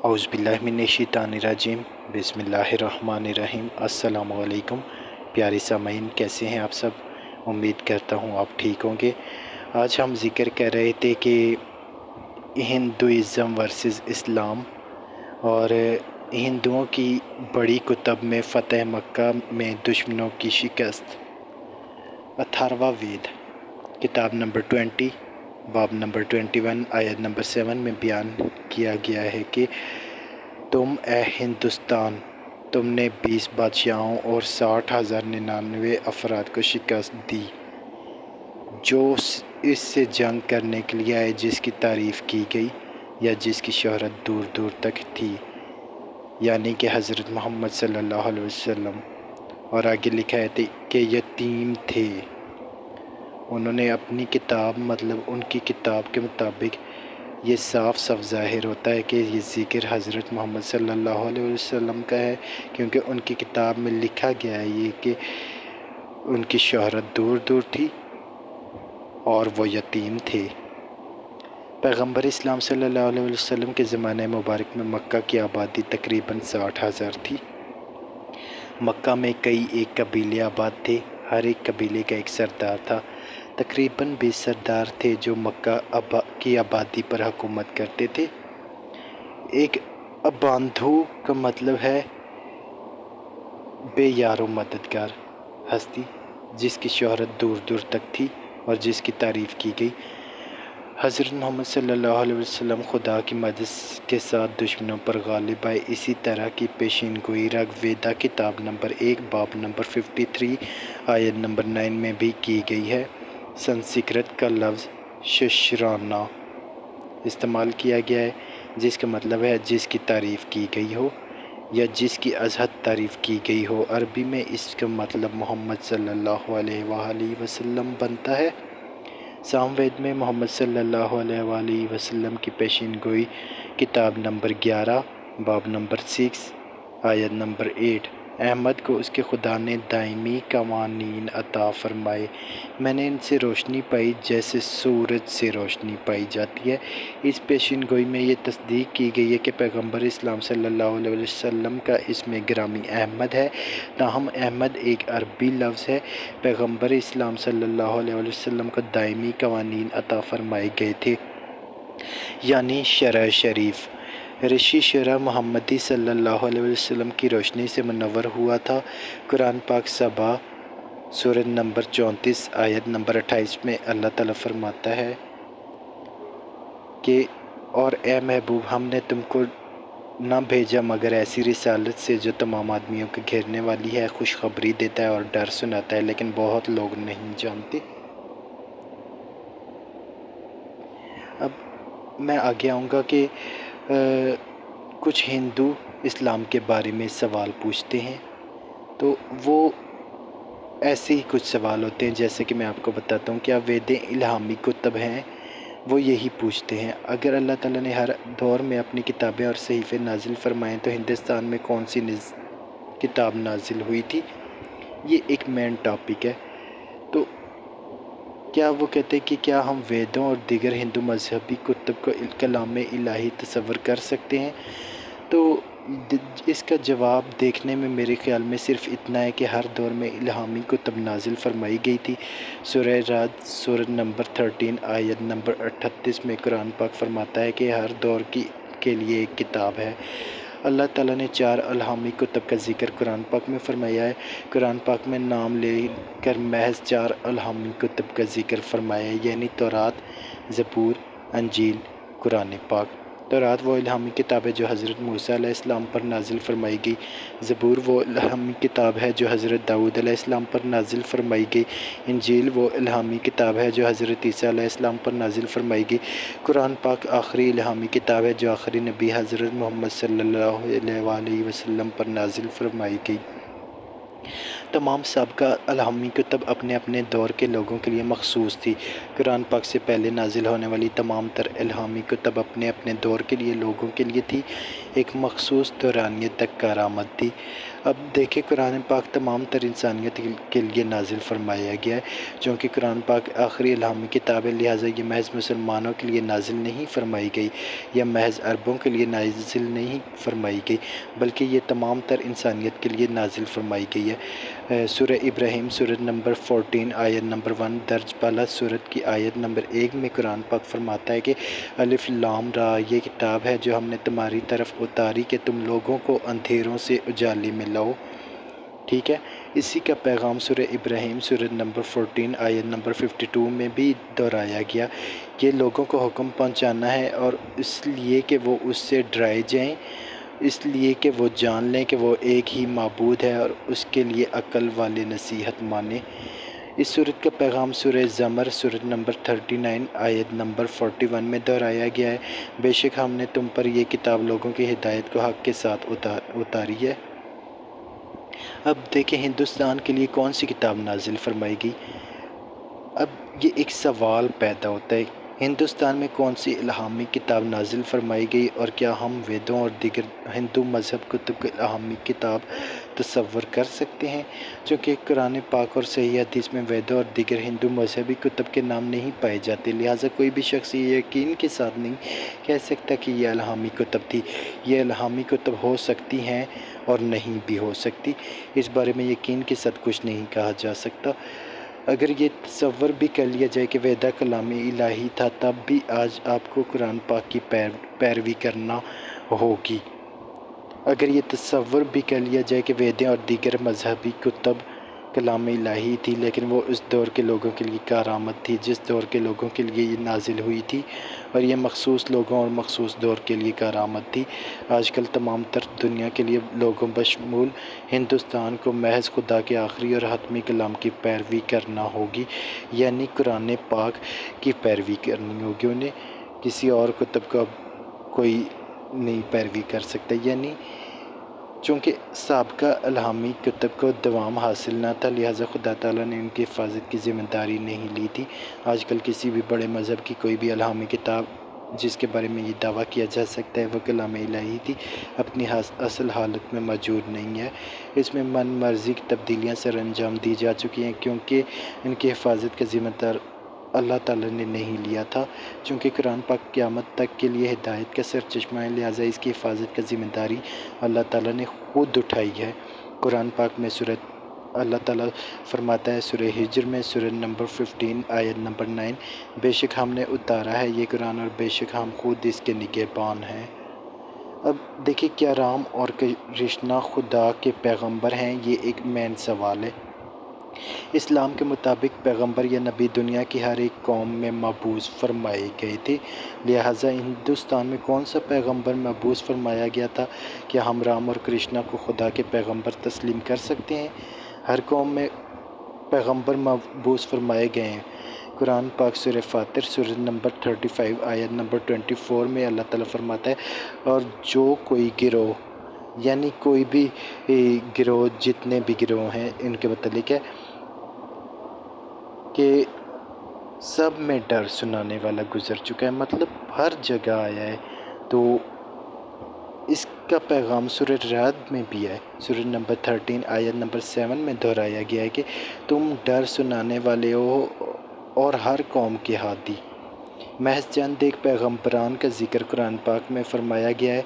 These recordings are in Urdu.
اعوذ باللہ من الشیطان الرجیم بسم اللہ الرحمن الرحیم۔ السلام علیکم پیارے سامعین، کیسے ہیں آپ سب؟ امید کرتا ہوں آپ ٹھیک ہوں گے۔ آج ہم ذکر کر رہے تھے کہ ہندوازم ورسز اسلام اور ہندوؤں کی بڑی کتب میں فتح مکہ میں دشمنوں کی شکست۔ اتھاروا وید کتاب نمبر 20 باب نمبر 21 آیت نمبر 7 میں بیان کیا گیا ہے کہ تم اے ہندوستان، تم نے 20 بادشاہوں اور 60,099 افراد کو شکست دی جو اس سے جنگ کرنے کے لیے آئے جس کی تعریف کی گئی یا جس کی شہرت دور دور تک تھی، یعنی کہ حضرت محمد صلی اللہ علیہ وسلم۔ اور آگے لکھا ہے کہ یتیم تھے۔ انہوں نے اپنی کتاب ان کی کتاب کے مطابق یہ صاف ظاہر ہوتا ہے کہ یہ ذکر حضرت محمد صلی اللہ علیہ وسلم کا ہے، کیونکہ ان کی کتاب میں لکھا گیا ہے یہ کہ ان کی شہرت دور دور تھی اور وہ یتیم تھے۔ پیغمبر اسلام صلی اللہ علیہ وسلم کے زمانہ مبارک میں مکہ کی آبادی تقریباً 60,000 تھی۔ مکہ میں کئی ایک قبیلے آباد تھے، ہر ایک قبیلے کا ایک سردار تھا۔ تقریباً 20 سردار تھے جو مکہ کی آبادی پر حکومت کرتے تھے۔ ایک اباندھو کا مطلب ہے بے یار و مددگار ہستی، جس کی شہرت دور دور تک تھی اور جس کی تعریف کی گئی۔ حضرت محمد صلی اللہ علیہ وسلم خدا کی مدد کے ساتھ دشمنوں پر غالب آئے۔ اسی طرح کی پیشین گوئی رگ ویدا کتاب نمبر 1 باب نمبر 53 آیت نمبر 9 میں بھی کی گئی ہے۔ سنسکرت کا لفظ ششرانا استعمال کیا گیا ہے جس کا مطلب ہے جس کی تعریف کی گئی ہو یا جس کی ازحد تعریف کی گئی ہو۔ عربی میں اس کا مطلب محمد صلی اللہ علیہ وآلہ وسلم بنتا ہے۔ سام وید میں محمد صلی اللہ علیہ وآلہ وسلم کی پیشین گوئی کتاب نمبر 11 باب نمبر 6 آیت نمبر 8، احمد کو اس کے خدا نے دائمی قوانین عطا فرمائے، میں نے ان سے روشنی پائی جیسے سورج سے روشنی پائی جاتی ہے۔ اس پیشین گوئی میں یہ تصدیق کی گئی ہے کہ پیغمبر اسلام صلی اللہ علیہ وسلم کا اسم گرامی احمد ہے، تاہم احمد ایک عربی لفظ ہے۔ پیغمبر اسلام صلی اللہ علیہ وسلم کو دائمی قوانین عطا فرمائے گئے تھے، یعنی شرع شریف۔ رشی شرع محمدی صلی اللہ علیہ وسلم کی روشنی سے منور ہوا تھا۔ قرآن پاک سبا سورۃ نمبر 34 آیت نمبر 28 میں اللہ تعالیٰ فرماتا ہے کہ اور اے محبوب، ہم نے تم کو نہ بھیجا مگر ایسی رسالت سے جو تمام آدمیوں کو گھیرنے والی ہے، خوشخبری دیتا ہے اور ڈر سناتا ہے، لیکن بہت لوگ نہیں جانتے۔ اب میں آگے آؤں گا کہ کچھ ہندو اسلام کے بارے میں سوال پوچھتے ہیں، تو وہ ایسے ہی کچھ سوال ہوتے ہیں جیسے کہ میں آپ کو بتاتا ہوں۔ کیا ویدیں الہامی کتب ہیں؟ وہ یہی پوچھتے ہیں۔ اگر اللہ تعالیٰ نے ہر دور میں اپنی کتابیں اور صحیفے نازل فرمائے تو ہندوستان میں کون سی کتاب نازل ہوئی تھی؟ یہ ایک مین ٹاپک ہے۔ تو کیا وہ کہتے ہیں کہ کیا ہم ویدوں اور دیگر ہندو مذہبی کتب کو کلام الہی تصور کر سکتے ہیں؟ تو اس کا جواب دیکھنے میں میرے خیال میں صرف اتنا ہے کہ ہر دور میں الہامی کتب نازل فرمائی گئی تھی۔ سورہ رعد سورۃ نمبر 13 آیت نمبر 38 میں قرآن پاک فرماتا ہے کہ ہر دور کے لیے ایک کتاب ہے۔ اللہ تعالیٰ نے 4 الہامی کتب کا ذکر قرآن پاک میں فرمایا ہے۔ قرآن پاک میں نام لے کر محض 4 الہامی کتب کا ذکر فرمایا ہے، یعنی تورات، زبور، انجیل، قرآن پاک۔ تورات وہ الہامی کتاب ہے جو حضرت موسیٰ علیہ السلام پر نازل فرمائی گئی۔ زبور وہ الہامی کتاب ہے جو حضرت داؤد علیہ السلام پر نازل فرمائی گئی۔ انجیل وہ الہامی کتاب ہے جو حضرت عیسیٰ علیہ السلام پر نازل فرمائی گئی۔ قرآن پاک آخری الہامی کتاب ہے جو آخری نبی حضرت محمد صلی اللہ علیہ وآلہ وسلم پر نازل فرمائی گئی۔ تمام سابقہ الہامی کتب اپنے اپنے دور کے لوگوں کے لیے مخصوص تھی۔ قرآن پاک سے پہلے نازل ہونے والی تمام تر الہامی کتب اپنے اپنے دور کے لیے لوگوں کے لیے تھی، ایک مخصوص دورانیے تک کارآمد تھی۔ اب دیکھیں قرآن پاک تمام تر انسانیت کے لیے نازل فرمایا گیا ہے، چونکہ قرآن پاک آخری الہامی کتاب ہے، لہٰذا یہ محض مسلمانوں کے لیے نازل نہیں فرمائی گئی یا محض عربوں کے لیے نازل نہیں فرمائی گئی، بلکہ یہ تمام تر انسانیت کے لیے نازل فرمائی گئی ہے۔ سورہ ابراہیم سورت نمبر 14 آیت نمبر 1 درج بالا سورت کی آیت نمبر 1 میں قرآن پاک فرماتا ہے کہ الف لام را، یہ کتاب ہے جو ہم نے تمہاری طرف اتاری کہ تم لوگوں کو اندھیروں سے اجالے میں لاؤ۔ ٹھیک ہے، اسی کا پیغام سورہ ابراہیم سورت نمبر 14 آیت نمبر 52 میں بھی دہرایا گیا، یہ لوگوں کو حکم پہنچانا ہے اور اس لیے کہ وہ اس سے ڈرائے جائیں، اس لیے کہ وہ جان لیں کہ وہ ایک ہی معبود ہے اور اس کے لیے عقل والے نصیحت مانیں۔ اس سورت کا پیغام سورہ زمر سورت نمبر 39 آیت نمبر 41 میں دہرایا گیا ہے، بے شک ہم نے تم پر یہ کتاب لوگوں کی ہدایت کو حق کے ساتھ اتاری ہے۔ اب دیکھیں ہندوستان کے لیے کون سی کتاب نازل فرمائی گئی۔ اب یہ ایک سوال پیدا ہوتا ہے، ہندوستان میں کون سی الہامی کتاب نازل فرمائی گئی اور کیا ہم ویدوں اور دیگر ہندو مذہب کتب کو الہامی کتاب تصور کر سکتے ہیں؟ چونکہ قرآن پاک اور صحیح حدیث میں ویدوں اور دیگر ہندو مذہبی کتب کے نام نہیں پائے جاتے، لہٰذا کوئی بھی شخص یہ یقین کے ساتھ نہیں کہہ سکتا کہ یہ الہامی کتب تھی۔ یہ الہامی کتب ہو سکتی ہیں اور نہیں بھی ہو سکتی، اس بارے میں یقین کے ساتھ کچھ نہیں کہا جا سکتا۔ اگر یہ تصور بھی کر لیا جائے کہ ویدہ کلام الہی تھا، تب بھی آج آپ کو قرآن پاک کی پیروی کرنا ہوگی۔ اگر یہ تصور بھی کر لیا جائے کہ ویدیں اور دیگر مذہبی کتب کلام الہی تھی، لیکن وہ اس دور کے لوگوں کے لیے کارآمد تھی جس دور کے لوگوں کے لیے یہ نازل ہوئی تھی، اور یہ مخصوص لوگوں اور مخصوص دور کے لیے کارآمد تھی۔ آج کل تمام تر دنیا کے لیے لوگوں بشمول ہندوستان کو محض خدا کے آخری اور حتمی کلام کی پیروی کرنا ہوگی، یعنی قرآن پاک کی پیروی کرنی ہوگی۔ انہیں کسی اور کتب کا کوئی نہیں پیروی کر سکتا، یعنی چونکہ سابقہ الہامی کتب کو دوام حاصل نہ تھا، لہٰذا خدا تعالیٰ نے ان کی حفاظت کی ذمہ داری نہیں لی تھی۔ آج کل کسی بھی بڑے مذہب کی کوئی بھی الہامی کتاب جس کے بارے میں یہ دعویٰ کیا جا سکتا ہے وہ کلام الہی تھی، اپنی اصل حالت میں موجود نہیں ہے۔ اس میں من مرضی کی تبدیلیاں سر انجام دی جا چکی ہیں، کیونکہ ان کی حفاظت کا ذمہ دار اللہ تعالیٰ نے نہیں لیا تھا۔ چونکہ قرآن پاک قیامت تک کے لیے ہدایت کا سرچشمہ ہے، لہٰذا اس کی حفاظت کا ذمہ داری اللہ تعالیٰ نے خود اٹھائی ہے۔ قرآن پاک میں اللہ تعالیٰ فرماتا ہے سورہ ہجر میں سورت نمبر 15 آیت نمبر 9، بے شک ہم نے اتارا ہے یہ قرآن اور بے شک ہم خود اس کے نگہبان ہیں۔ اب دیکھیں کیا رام اور کرشنا خدا کے پیغمبر ہیں؟ یہ ایک مین سوال ہے۔ اسلام کے مطابق پیغمبر یا نبی دنیا کی ہر ایک قوم میں مبعوث فرمائے گئے تھے، لہٰذا ہندوستان میں کون سا پیغمبر مبعوث فرمایا گیا تھا؟ کیا ہم رام اور کرشنا کو خدا کے پیغمبر تسلیم کر سکتے ہیں؟ ہر قوم میں پیغمبر مبعوث فرمائے گئے ہیں۔ قرآن پاک سورہ فاطر سورت نمبر 35 آیت نمبر 24 میں اللہ تعالیٰ فرماتا ہے، اور جو کوئی گروہ، یعنی کوئی بھی گروہ، جتنے بھی گروہ ہیں ان کے متعلق ہے کہ سب میں ڈر سنانے والا گزر چکا ہے، مطلب ہر جگہ آیا ہے۔ تو اس کا پیغام سورۃ رعد میں بھی ہے، سورت نمبر 13 آیت نمبر 7 میں دہرایا گیا ہے کہ تم ڈر سنانے والے ہو اور ہر قوم کے ہادی۔ محض چند ایک پیغمبران کا ذکر قرآن پاک میں فرمایا گیا ہے۔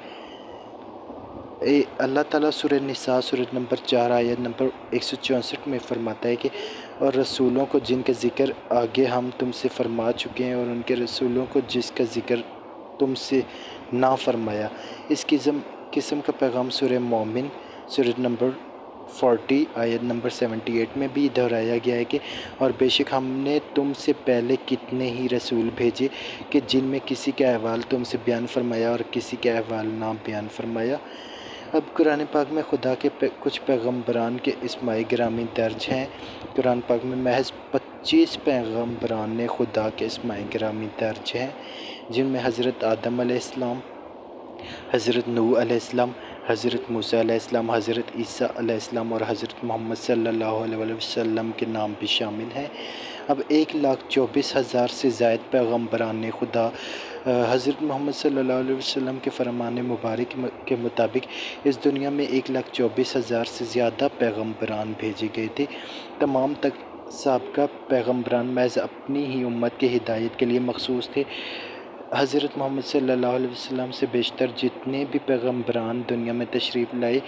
اللہ تعالیٰ سورہ نساء سورت نمبر 4 آیت نمبر 164 میں فرماتا ہے کہ اور رسولوں کو جن کا ذکر آگے ہم تم سے فرما چکے ہیں اور ان کے رسولوں کو جس کا ذکر تم سے نہ فرمایا۔ اس قسم کا پیغام سورہ مومن سورت نمبر 40 آیت نمبر 78 میں بھی دہرایا گیا ہے کہ اور بے شک ہم نے تم سے پہلے کتنے ہی رسول بھیجے کہ جن میں کسی کا احوال تم سے بیان فرمایا اور کسی کا احوال نہ بیان فرمایا۔ اب قرآن پاک میں خدا کے کچھ پیغمبران کے اسماء گرامی درج ہیں۔ قرآن پاک میں محض 25 پیغمبران خدا کے اسماء گرامی درج ہیں، جن میں حضرت آدم علیہ السلام، حضرت نوح علیہ السلام، حضرت موسیٰ علیہ السلام، حضرت عیسیٰ علیہ السلام اور حضرت محمد صلی اللہ علیہ وسلم کے نام بھی شامل ہیں۔ اب 1,24,000 سے زائد پیغمبران خدا حضرت محمد صلی اللہ علیہ وسلم کے فرمان مبارک کے مطابق اس دنیا میں 1,24,000 سے زیادہ پیغمبران بھیجے گئے تھے۔ تمام تک سابقہ پیغمبران محض اپنی ہی امت کی ہدایت کے لیے مخصوص تھے۔ حضرت محمد صلی اللہ علیہ وسلم سے بیشتر جتنے بھی پیغمبران دنیا میں تشریف لائے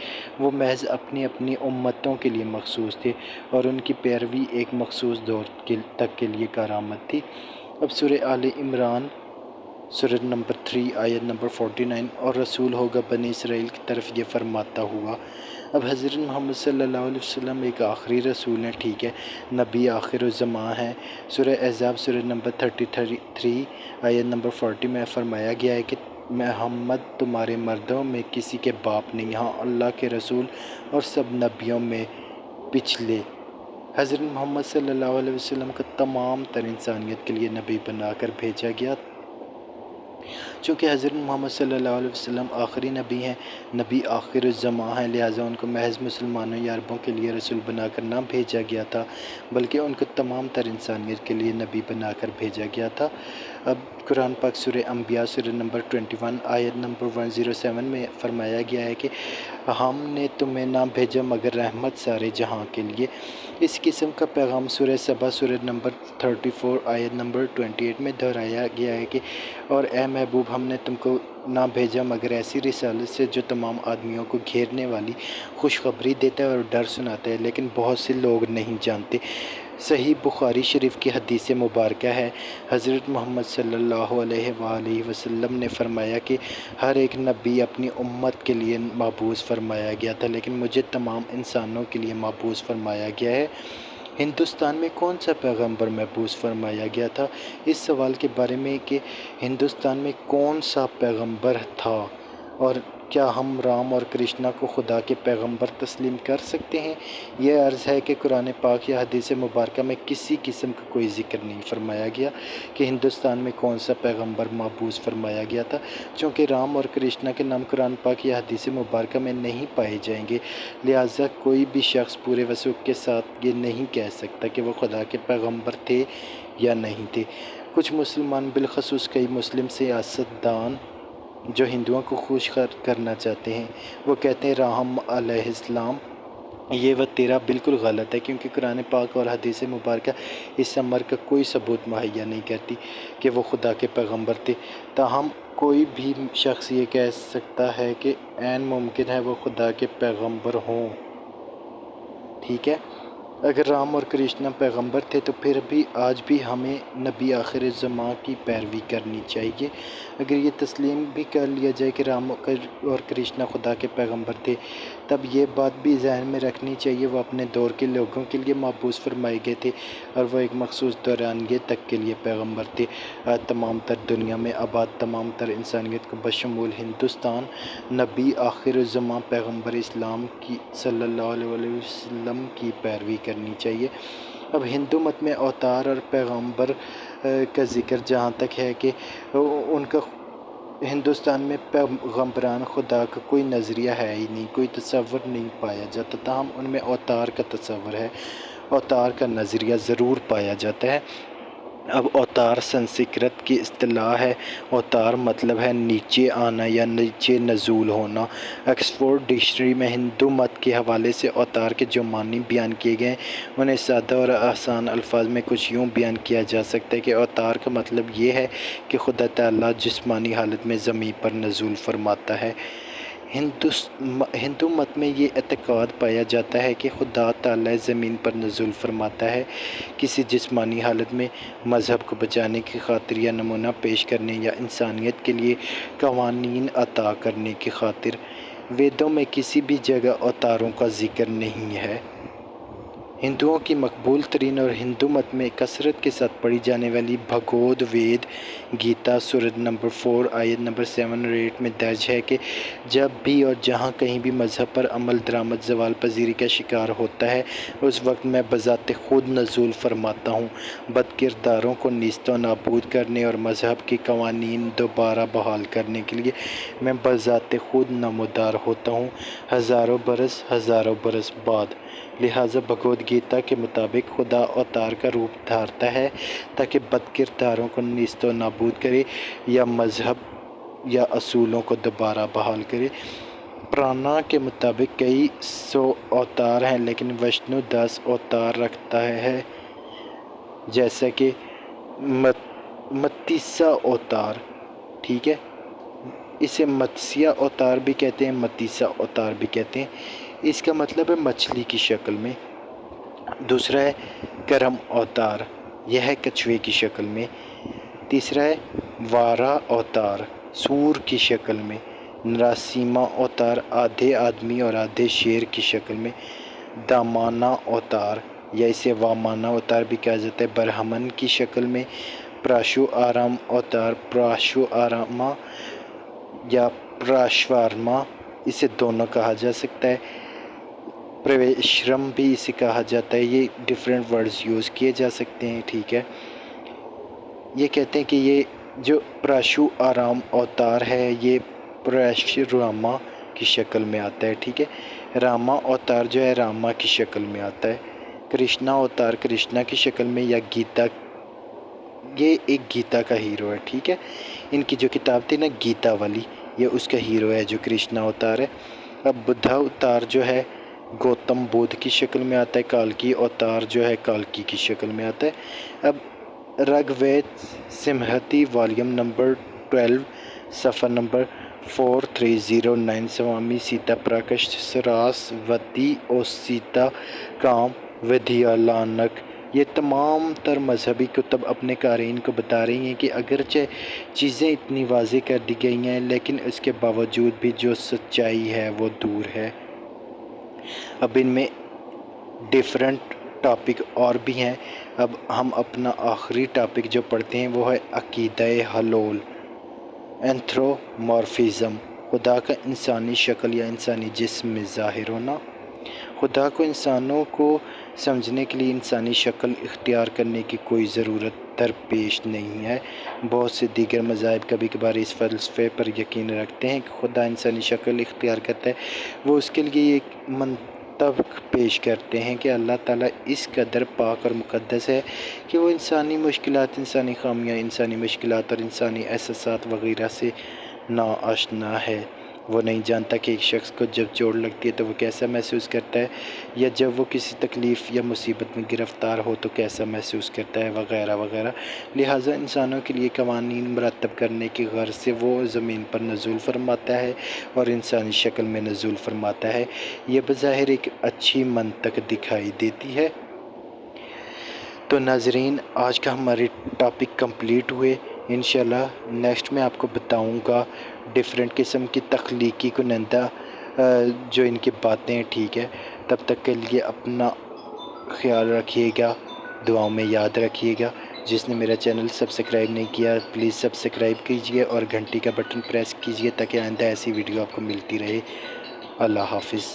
وہ محض اپنی اپنی امتوں کے لیے مخصوص تھے اور ان کی پیروی ایک مخصوص دور تک کے لیے کارآمد تھی۔ اب سورہ آل عمران سورہ نمبر 3 آیت نمبر 49، اور رسول ہوگا بنی اسرائیل کی طرف یہ فرماتا ہوا۔ اب حضرت محمد صلی اللہ علیہ وسلم ایک آخری رسول ہیں، ٹھیک ہے، نبی آخر الزماں ہیں۔ سورہ احزاب سورہ نمبر 33 آیت نمبر 40 میں فرمایا گیا ہے کہ محمد تمہارے مردوں میں کسی کے باپ نہیں، ہاں اللہ کے رسول اور سب نبیوں میں پچھلے۔ حضرت محمد صلی اللہ علیہ وسلم کو تمام تر انسانیت کے لیے نبی بنا کر بھیجا گیا۔ چونکہ حضرت محمد صلی اللہ علیہ وسلم آخری نبی ہیں، نبی آخر الزماں ہیں، لہٰذا ان کو محض مسلمانوں یا عربوں کے لیے رسول بنا کر نہ بھیجا گیا تھا بلکہ ان کو تمام تر انسانیت کے لیے نبی بنا کر بھیجا گیا تھا۔ اب قرآن پاک سورہ انبیاء سورہ نمبر 21 آیت نمبر 107 میں فرمایا گیا ہے کہ ہم نے تمہیں نہ بھیجا مگر رحمت سارے جہاں کے لیے۔ اس قسم کا پیغام سورہ سبا سورہ نمبر 34 آیت نمبر 28 میں دہرایا گیا ہے کہ اور اے محبوب ہم نے تم کو نہ بھیجا مگر ایسی رسالت سے جو تمام آدمیوں کو گھیرنے والی خوشخبری دیتا ہے اور ڈر سناتا ہے، لیکن بہت سے لوگ نہیں جانتے۔ صحیح بخاری شریف کی حدیث مبارکہ ہے، حضرت محمد صلی اللہ علیہ وآلہ وسلم نے فرمایا کہ ہر ایک نبی اپنی امت کے لیے مبعوث فرمایا گیا تھا لیکن مجھے تمام انسانوں کے لیے مبعوث فرمایا گیا ہے۔ ہندوستان میں کون سا پیغمبر مبعوث فرمایا گیا تھا؟ اس سوال کے بارے میں کہ ہندوستان میں کون سا پیغمبر تھا اور کیا ہم رام اور کرشنا کو خدا کے پیغمبر تسلیم کر سکتے ہیں؟ یہ عرض ہے کہ قرآن پاک یا حدیث مبارکہ میں کسی قسم کا کوئی ذکر نہیں فرمایا گیا کہ ہندوستان میں کون سا پیغمبر مبعوث فرمایا گیا تھا، چونکہ رام اور کرشنا کے نام قرآن پاک یا حدیث مبارکہ میں نہیں پائے جائیں گے، لہٰذا کوئی بھی شخص پورے وثوق کے ساتھ یہ نہیں کہہ سکتا کہ وہ خدا کے پیغمبر تھے یا نہیں تھے۔ کچھ مسلمان بالخصوص کئی مسلم سیاستدان جو ہندوؤں کو خوش کرنا چاہتے ہیں وہ کہتے ہیں رام علیہ السلام، یہ وہ تیرا بالکل غلط ہے، کیونکہ قرآن پاک اور حدیث مبارکہ اس امر کا کوئی ثبوت مہیا نہیں کرتی کہ وہ خدا کے پیغمبر تھے۔ تاہم کوئی بھی شخص یہ کہہ سکتا ہے کہ عین ممکن ہے وہ خدا کے پیغمبر ہوں، ٹھیک ہے۔ اگر رام اور کرشنا پیغمبر تھے تو پھر بھی آج بھی ہمیں نبی آخر الزماں کی پیروی کرنی چاہیے۔ اگر یہ تسلیم بھی کر لیا جائے کہ رام اور کرشنا خدا کے پیغمبر تھے، تب یہ بات بھی ذہن میں رکھنی چاہیے وہ اپنے دور کے لوگوں کے لیے مبعوث فرمائے گئے تھے اور وہ ایک مخصوص دورانیے تک کے لیے پیغمبر تھے۔ آج تمام تر دنیا میں آباد تمام تر انسانیت کو بشمول ہندوستان نبی آخر الزماں پیغمبر اسلام کی صلی اللہ علیہ وسلم کی پیروی کرنی چاہیے۔ اب ہندو مت میں اوتار اور پیغمبر کا ذکر جہاں تک ہے کہ ان کا ہندوستان میں پیغمبران خدا کا کوئی نظریہ ہے ہی نہیں، کوئی تصور نہیں پایا جاتا، تاہم ان میں اوتار کا تصور ہے، اوتار کا نظریہ ضرور پایا جاتا ہے۔ اب اوتار سنسکرت کی اصطلاح ہے۔ اوتار مطلب ہے نیچے آنا یا نیچے نزول ہونا۔ آکسفورڈ ڈکشنری میں ہندو مت کے حوالے سے اوتار کے جو معنی بیان کیے گئے ہیں انہیں سادہ اور آسان الفاظ میں کچھ یوں بیان کیا جا سکتا ہے کہ اوتار کا مطلب یہ ہے کہ خدا تعالیٰ جسمانی حالت میں زمین پر نزول فرماتا ہے۔ ہندو مت میں یہ اعتقاد پایا جاتا ہے کہ خدا تعالیٰ زمین پر نزول فرماتا ہے کسی جسمانی حالت میں، مذہب کو بچانے کی خاطر یا نمونہ پیش کرنے یا انسانیت کے لیے قوانین عطا کرنے کی خاطر۔ ویدوں میں کسی بھی جگہ اوتاروں کا ذکر نہیں ہے۔ ہندوؤں کی مقبول ترین اور ہندو مت میں کثرت کے ساتھ پڑھی جانے والی بھگود وید گیتا سورت نمبر 4 آیت نمبر 7 اور 8 میں درج ہے کہ جب بھی اور جہاں کہیں بھی مذہب پر عمل درآمد زوال پذیری کا شکار ہوتا ہے اس وقت میں بذات خود نزول فرماتا ہوں، بد کرداروں کو نیست و نابود کرنے اور مذہب کے قوانین دوبارہ بحال کرنے کے لیے میں بذات خود نمودار ہوتا ہوں ہزاروں برس بعد۔ لہٰذا بھگود گیتا کے مطابق خدا اوتار کا روپ دھارتا ہے تاکہ بد کرداروں کو نیست و نابود کرے یا مذہب یا اصولوں کو دوبارہ بحال کرے۔ پرانا کے مطابق کئی سو اوتار ہیں لیکن وشنو 10 اوتار رکھتا ہے، جیسا کہ متسیہ اوتار، ٹھیک ہے، اسے متسیہ اوتار بھی کہتے ہیں، متسیہ اوتار بھی کہتے ہیں، اس کا مطلب ہے مچھلی کی شکل میں۔ دوسرا ہے کرم اوتار، یہ ہے کچھوے کی شکل میں۔ تیسرا ہے وارا اوتار، سور کی شکل میں۔ نراسیما اوتار، آدھے آدمی اور آدھے شیر کی شکل میں۔ دامانا اوتار یا اسے وامانا اوتار بھی کہا جاتا ہے، برہمن کی شکل میں۔ پراشو آرام اوتار، پراشو آراما یا پراشوارما، اسے دونوں کہا جا سکتا ہے۔ پرویشرم بھی اسے کہا جاتا ہے، یہ ڈیفرنٹ ورڈز یوز کیے جا سکتے ہیں، ٹھیک ہے۔ یہ کہتے ہیں کہ یہ جو پراشو آرام اوتار ہے یہ پرشوراما کی شکل میں آتا ہے، ٹھیک ہے۔ راما اوتار جو ہے راما کی شکل میں آتا ہے۔ کرشنا اوتار کرشنا کی شکل میں، یا گیتا، یہ ایک گیتا کا ہیرو ہے، ٹھیک ہے۔ ان کی جو کتاب تھی نا گیتا والی، یہ اس کا ہیرو ہے جو کرشنا اوتار ہے۔ اب بدھا اوتار جو ہے گوتم بدھ کی شکل میں آتا ہے۔ کالکی اوتار جو ہے کالکی کی شکل میں آتا ہے۔ اب رگ وید سمہتی والیوم نمبر 12 صفحہ نمبر 4309، سوامی سیتا پرکاش سراسوتی اور سیتا کام ودیالانک، یہ تمام تر مذہبی کتب اپنے قارئین کو بتا رہی ہیں کہ اگرچہ چیزیں اتنی واضح کر دی گئی ہیں لیکن اس کے باوجود بھی جو سچائی ہے وہ دور ہے۔ اب ان میں ڈیفرنٹ ٹاپک اور بھی ہیں۔ اب ہم اپنا آخری ٹاپک جو پڑھتے ہیں وہ ہے عقیدہ حلول، اینتھرومارفزم، خدا کا انسانی شکل یا انسانی جسم میں ظاہر ہونا۔ خدا کو انسانوں کو سمجھنے کے لیے انسانی شکل اختیار کرنے کی کوئی ضرورت درپیش نہیں ہے۔ بہت سے دیگر مذاہب کبھی کبھار اس فلسفے پر یقین رکھتے ہیں کہ خدا انسانی شکل اختیار کرتا ہے۔ وہ اس کے لیے ایک منطق پیش کرتے ہیں کہ اللہ تعالیٰ اس قدر پاک اور مقدس ہے کہ وہ انسانی مشکلات، انسانی خامیاں، انسانی مشکلات اور انسانی احساسات وغیرہ سے ناآشنا ہے۔ وہ نہیں جانتا کہ ایک شخص کو جب چوٹ لگتی ہے تو وہ کیسا محسوس کرتا ہے، یا جب وہ کسی تکلیف یا مصیبت میں گرفتار ہو تو کیسا محسوس کرتا ہے، وغیرہ وغیرہ۔ لہٰذا انسانوں کے لیے قوانین مرتب کرنے کی غرض سے وہ زمین پر نزول فرماتا ہے اور انسانی شکل میں نزول فرماتا ہے۔ یہ بظاہر ایک اچھی منطق دکھائی دیتی ہے۔ تو ناظرین، آج کا ہمارے ٹاپک کمپلیٹ ہوئے۔ انشاءاللہ نیکسٹ میں آپ کو بتاؤں گا ڈیفرنٹ قسم کی تخلیقی کنندہ جو ان کی باتیں ہیں، ٹھیک ہے۔ تب تک کے لیے اپنا خیال رکھیے گا، دعاؤں میں یاد رکھیے گا۔ جس نے میرا چینل سبسکرائب نہیں کیا پلیز سبسکرائب کیجئے اور گھنٹی کا بٹن پریس کیجئے تاکہ آئندہ ایسی ویڈیو آپ کو ملتی رہے۔ اللہ حافظ۔